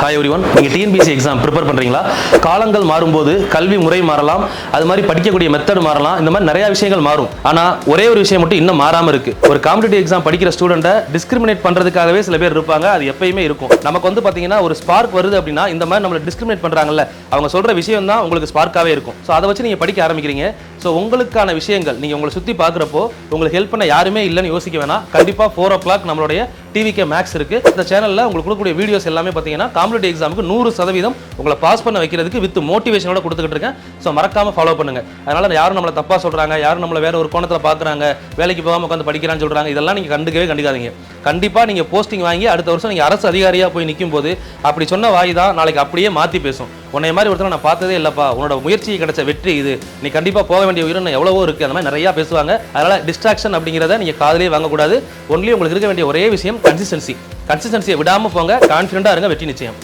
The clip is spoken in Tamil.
ஹாய் எவ்ரிவன், நீங்கள் டிஎன்பிஎஸ்சி எக்ஸாம் ப்ரிப்பேர் பண்ணுறீங்களா? காலங்கள் மாறும்போது கல்வி முறை மாறலாம், அது மாதிரி படிக்கக்கூடிய மெத்தட் மாறலாம், இந்த மாதிரி நிறைய விஷயங்கள் மாறும். ஆனால் ஒரே ஒரு விஷயம் மட்டும் இன்னும் மாறாமல் இருக்கு. ஒரு காம்படிட்டிவ் எக்ஸாம் படிக்கிற ஸ்டூடெண்ட்டை டிஸ்கிரிமினேட் பண்ணுறதுக்காகவே சில பேர் இருப்பாங்க. அது எப்பயுமே இருக்கும். நமக்கு வந்து பார்த்தீங்கன்னா ஒரு ஸ்பார்க் வருது அப்படின்னா இந்த மாதிரி நம்மளை டிஸ்கிரிமினேட் பண்ணுறாங்கல்ல, அவங்க சொல்கிற விஷயம் தான் உங்களுக்கு ஸ்பார்க்காகவே இருக்கும். ஸோ அதை வச்சு நீங்கள் படிக்க ஆரம்பிக்கிறீங்க. ஸோ உங்களுக்கான விஷயங்கள் நீங்கள் உங்களை சுற்றி பார்க்குறப்போ உங்களுக்கு ஹெல்ப் பண்ண யாருமே இல்லைன்னு யோசிக்க வேணாம். கண்டிப்பாக 4 o'clock நம்மளுடைய டிவிகே மேக்ஸ் இருக்கு. இந்த சேனலில் உங்களுக்கு கொடுக்கக்கூடிய வீடியோஸ் எல்லாமே பார்த்தீங்கன்னா காம்படிட்டிவ் எக்ஸாமுக்கு 100% உங்களை பாஸ் பண்ண வைக்கிறதுக்கு வித் மோட்டிவேஷனோட கொடுத்துக்கிட்டு இருக்கேன். ஸோ மறக்காம ஃபாலோ பண்ணுங்க. அதனால யாரும் நம்மளை தப்பா சொல்றாங்க, யாரும் நம்மளை வேற ஒரு கோணத்தில் பார்க்குறாங்க, வேலைக்கு போகாமல் உட்காந்து படிக்கிறான்னு சொல்றாங்க, இதெல்லாம் நீங்கள் கண்டுக்காதீங்க. கண்டிப்பாக நீங்கள் போஸ்டிங் வாங்கி அடுத்த வருஷம் நீங்கள் அரசு அதிகாரியாக போய் நிற்கும் போது அப்படி சொன்ன வாய் தான் நாளைக்கு அப்படியே மாற்றி பேசும். உன்னை மாதிரி ஒருத்தர் நான் பார்த்ததே இல்லைப்பா, உன்னோட முயற்சி கிடைச்ச வெற்றி இது, நீ கண்டிப்பாக போக வேண்டிய உயிரினம் எவ்வளவோ இருக்குது, அந்த மாதிரி நிறையா பேசுவாங்க. அதனால் டிஸ்ட்ராக்ஷன் அப்படிங்கிறத நீங்கள் காதலே வாங்கக்கூடாது. ஒன்லி உங்களுக்கு இருக்க வேண்டிய ஒரே விஷயம் கன்சிஸ்டன்சியை விடாமல் போங்க. கான்ஃபிடென்ட்டாக இருங்க, வெற்றி நிச்சயம்.